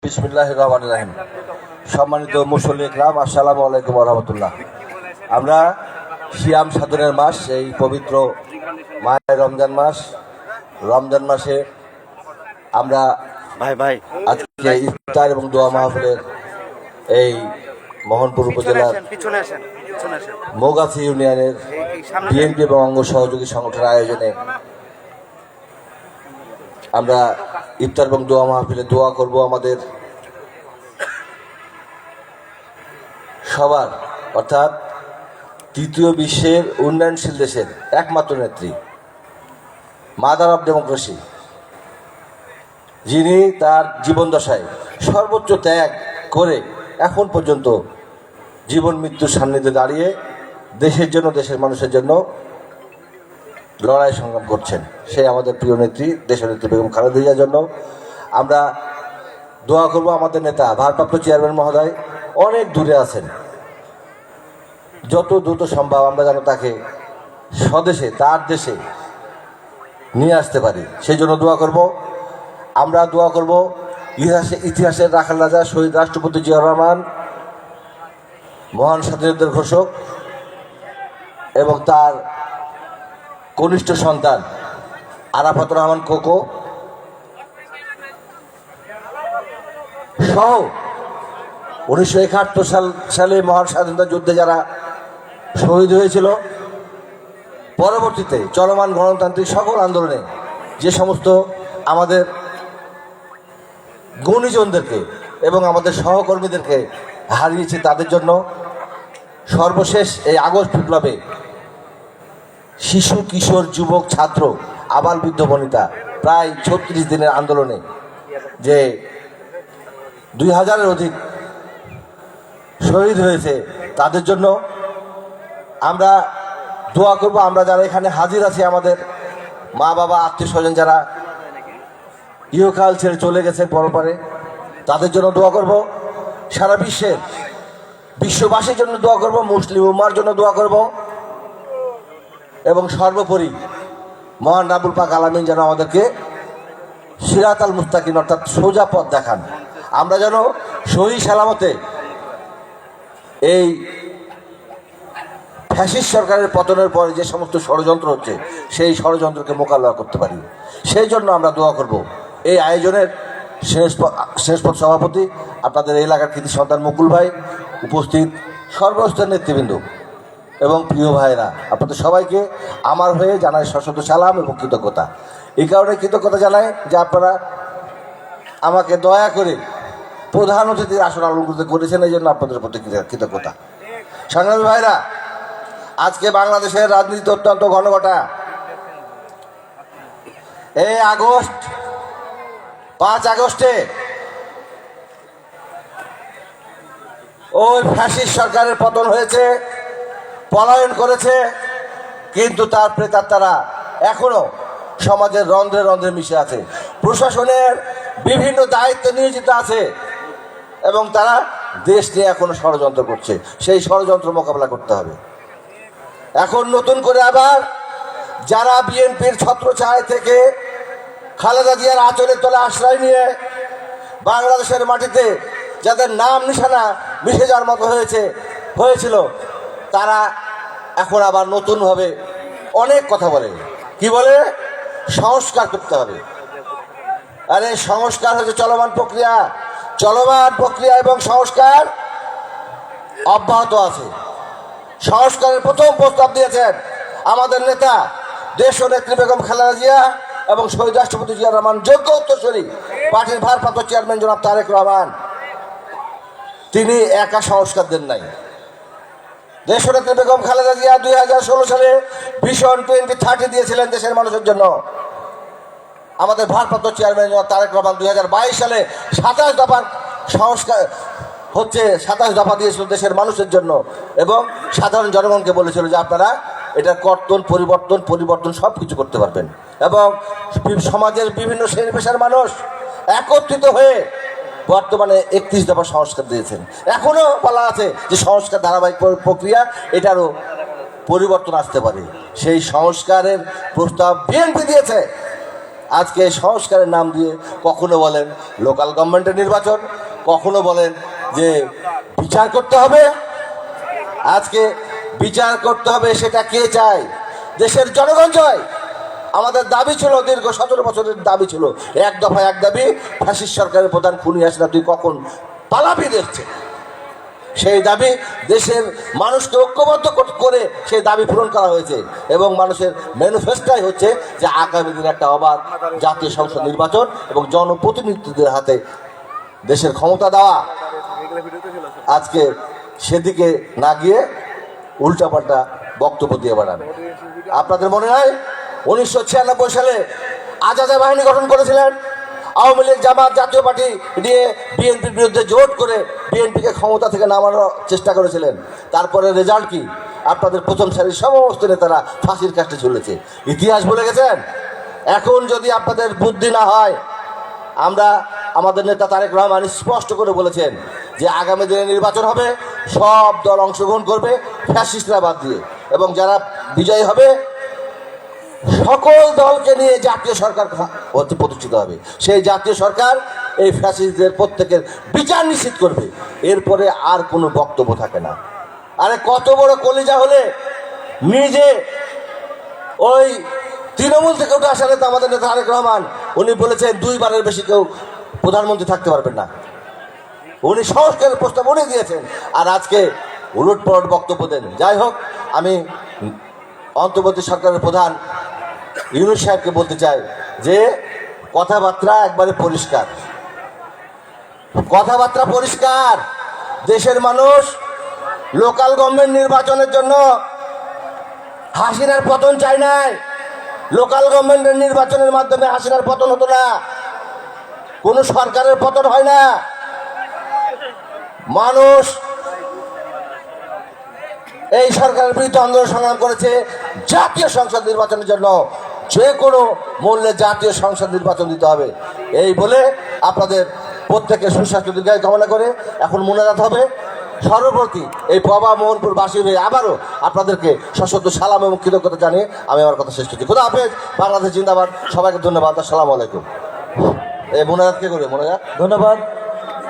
বিসমিল্লাহির রহমানির রহিম। সম্মানিত মুসল্লি ইকরাম, আসসালামু আলাইকুম ওয়া রাহমাতুল্লাহ। আমরা সিয়াম সাধনের মাস, এই পবিত্র মাহে রমজান মাসে আমরা আজকে ইফতার এবং দোয়া মাহফিলের এই মোহনপুর উপজেলার মৌগাছি ইউনিয়নের বিএনপি এবং অঙ্গ সহযোগী সংগঠনের আয়োজনে আমরা ইফতার এবং দোয়া মাহফিলে দোয়া করব আমাদের সবার, অর্থাৎ তৃতীয় বিশ্বের উন্নয়নশীল দেশের একমাত্র নেত্রী, মাদার অফ ডেমোক্রেসি, যিনি তার জীবন দশায় সর্বোচ্চ ত্যাগ করে এখন পর্যন্ত জীবন মৃত্যুর সান্নিধ্যে দাঁড়িয়ে দেশের জন্য, দেশের মানুষের জন্য লড়াই সংগ্রাম করছেন। সে আমাদের প্রিয় নেত্রী, দেশনেত্রী বেগম খালেদা জিয়ার জন্য আমরা দোয়া করব। আমাদের নেতা ভারপ্রাপ্ত চেয়ারম্যান মহোদয় অনেক দূরে আছেন, যত দ্রুত সম্ভব আমরা যেন তাকে স্বদেশে, তার দেশে নিয়ে আসতে পারি, সেই জন্য দোয়া করব। আমরা দোয়া করব ইতিহাসের রাখাল রাজা শহীদ রাষ্ট্রপতি জিয়াউর রহমান, মহান স্বাধীনতার ঘোষক এবং তার কনিষ্ঠ সন্তান আরাফাতুর রহমান কোকো সহ 1971 সালে মহান স্বাধীনতা যুদ্ধে যারা শহীদ হয়েছিল, পরবর্তীতে চলমান গণতান্ত্রিক সকল আন্দোলনে যে সমস্ত আমাদের গুণীজনদেরকে এবং আমাদের সহকর্মীদেরকে হারিয়েছে, তাদের জন্য সর্বশেষ এই আগস্ট বিপ্লবে শিশু, কিশোর, যুবক, ছাত্র, আবাল, বৃদ্ধ, বনিতা প্রায় 36 দিনের আন্দোলনে যে 2000-এর অধিক শহীদ হয়েছে, তাদের জন্য আমরা দোয়া করব। আমরা যারা এখানে হাজির আছি, আমাদের মা বাবা, আত্মীয় স্বজন যারা ইহকাল ছেড়ে চলে গেছে পরপারে, তাদের জন্য দোয়া করব। সারা বিশ্ববাসীর জন্য দোয়া করব, মুসলিম উম্মার জন্য দোয়া করব এবং সর্বোপরি মহান রাব্বুল পাক আলামিন যেন আমাদেরকে সিরাতাল মুস্তাকিম, অর্থাৎ সোজা পথ দেখান। আমরা যেন সহি সালামতে এই ফ্যাসিস্ট সরকারের পতনের পরে যে সমস্ত ষড়যন্ত্র হচ্ছে, সেই ষড়যন্ত্রকে মোকাবিলা করতে পারি, সেই জন্য আমরা দোয়া করব। এই আয়োজনের শেষপথ সভাপতি আপনাদের এলাকার কৃতি সন্তান মুকুল ভাই, উপস্থিত সর্বস্তরের নেতৃবৃন্দ এবং প্রিয় ভাইরা, আপনাদের সবাইকে আমার হয়ে জানাই সশত সালাম এবং কৃতজ্ঞতা। এই কারণে কৃতজ্ঞতা জানাই যে আপনারা আমাকে দয়া করে প্রধান অতিথির আসন অলঙ্কৃত করেছেন, এই জন্য আপনাদের প্রতি কৃতজ্ঞতা। সংগ্রামী ভাইরা, আজকে বাংলাদেশের রাজনীতি অত্যন্ত ঘনঘটা। এই 5 আগস্টে ওই ফ্যাসিস্ট সরকারের পতন হয়েছে, পলায়ন করেছে, কিন্তু তার প্রেতাত্মারা এখনো সমাজের রন্ধ্রে রন্ধ্রে মিশে আছে, প্রশাসনের বিভিন্ন দায়িত্বে নিয়োজিত আছে এবং তারা দেশ নিয়ে এখনো ষড়যন্ত্র করছে। সেই ষড়যন্ত্র মোকাবেলা করতে হবে। এখন নতুন করে আবার যারা বিএনপির ছত্রছায়া থেকে খালেদা জিয়ার আঁচলের তলে আশ্রয় নিয়ে বাংলাদেশের মাটিতে যাদের নাম নিশানা মিশে যাওয়ার মতো হয়েছিল, তারা এখন আবার নতুনভাবে অনেক কথা বলে। কি বলে? সংস্কার করতে হবে। আরে সংস্কার হচ্ছে চলমান প্রক্রিয়া এবং সংস্কার অব্যাহত আছে। সংস্কারের প্রথম প্রস্তাব দিয়েছেন আমাদের নেতা দেশনেত্রী বেগম খালেদা জিয়া এবং শহীদ রাষ্ট্রপতি জিয়াউর রহমান, যোগ্য উত্তরসূরি পার্টির ভারপ্রাপ্ত চেয়ারম্যান জনাব তারেক রহমান। তিনি একা সংস্কার দেন নাই। দেশনেত্রী বেগম খালেদা জিয়া 2016 সালে ভিশন 2030 দিয়েছিলেন দেশের মানুষের জন্য। আমাদের ভারপ্রাপ্ত চেয়ারম্যান জনাব তারেক রহমান 2022 সালে 27 দফার সংস্কার 27 দফা দিয়েছিল দেশের মানুষের জন্য এবং সাধারণ জনগণকে বলেছিল যে আপনারা এটার পরিবর্তন সব কিছু করতে পারবেন। এবং সমাজের বিভিন্ন শ্রেণী পেশার মানুষ একত্রিত হয়ে বর্তমানে 31 দফা সংস্কার দিয়েছেন। এখনো বলা আছে যে সংস্কার ধারাবাহিক প্রক্রিয়া, এটারও পরিবর্তন আসতে পারে। সেই সংস্কারের প্রস্তাব বিএনপি দিয়েছে। আজকে এই সংস্কারের নাম দিয়ে কখনো বলেন লোকাল গভর্নমেন্টের নির্বাচন, কখনো বলেন যে বিচার করতে হবে। আজকে বিচার করতে হবে সেটা কে চায়? দেশের জনগণ চায়। আমাদের দাবি ছিল, দীর্ঘ 17 বছরের দাবি ছিল, এক দফা এক দাবি, ফ্যাসিস্ট সরকারের প্রধান খুনি হাসিনা তুই কখন পালাবি দেখছে। সেই দাবি দেশের মানুষকে ঐক্যবদ্ধ করে সেই দাবি পূরণ করা হয়েছে এবং মানুষের ম্যানিফেস্টোই হচ্ছে যে আগামী দিনে একটা অবাধ জাতীয় সংসদ নির্বাচন এবং জনপ্রতিনিধিদের হাতে দেশের ক্ষমতা দেওয়া। আজকে সেদিকে না গিয়ে উল্টাপাল্টা বক্তব্য দিয়ে বেড়ান। আপনাদের মনে হয় 1996 সালে আজাদা বাহিনী গঠন করেছিলেন, আওয়ামী লীগ, জামাত, জাতীয় পার্টি দিয়ে বিএনপির বিরুদ্ধে জোট করে বিএনপিকে ক্ষমতা থেকে নামানোর চেষ্টা করেছিলেন। তারপরে রেজাল্ট কি? আপনাদের প্রথম সারির সমস্ত নেতারা ফাঁসির কাষ্টে ঝুলেছে। ইতিহাস ভুলে গেছেন? এখন যদি আপনাদের বুদ্ধি না হয়, আমরা আমাদের নেতা তারেক রহমান স্পষ্ট করে বলেছেন যে আগামী দিনে নির্বাচন হবে, সব দল অংশগ্রহণ করবে ফ্যাসিস্টরা বাদ দিয়ে, এবং যারা বিজয়ী হবে সকল দলকে নিয়ে জাতীয় সরকার প্রতিষ্ঠিত হবে। সেই জাতীয় সরকার এই ফ্যাসিস্টদের প্রত্যেকের বিচার নিশ্চিত করবে। এরপরে আর কোনো বক্তব্য থাকে না। আরে কত বড় কলিজা হলে নিজে ওই তৃণমূল থেকে উঠে আসা নেতা আমাদের নেতা তারেক রহমান, উনি বলেছেন 2 বারের বেশি কেউ প্রধানমন্ত্রী থাকতে পারবেন না। উনি সংস্কারের প্রস্তাব উনি দিয়েছেন, আর আজকে উলটপালট বক্তব্য দেন। যাই হোক, আমি অন্তর্বর্তী সরকারের প্রধান ইউনূস সাহেবকে বলতে চাই যে কথাবার্তা একবারে পরিষ্কার, কথাবার্তা পরিষ্কার। দেশের মানুষ লোকাল গভর্নমেন্ট নির্বাচনের জন্য হাসিনার পতন চায় নাই। লোকাল গভর্নমেন্টের নির্বাচনের মাধ্যমে হাসিনার পতন হতো না, কোনো সরকারের পতন হয় না। মানুষ এই সরকারের বিরুদ্ধে আন্দোলন সংগ্রাম করেছে জাতীয় সংসদ নির্বাচনের জন্য। যে কোনো মূল্যে জাতীয় সংসদ নির্বাচন দিতে হবে। এই বলে আপনাদের প্রত্যেকের সুস্বাস্থ্য দীর্ঘায়ু কামনা করে এখন মোনাজাত হবে। সর্বপ্রতি এই পবা মোহনপুর বাসী হয়ে আবারও আপনাদেরকে সশস্ত্র সালাম এবং কৃতজ্ঞতা জানিয়ে আমি আমার কথা শেষ করছি। খোদা হাফেজ, বাংলাদেশ জিন্দাবাদ। সবাইকে ধন্যবাদ। আসসালামু আলাইকুম। এই মোনাজাত কে করে? মোনাজাত ধন্যবাদ।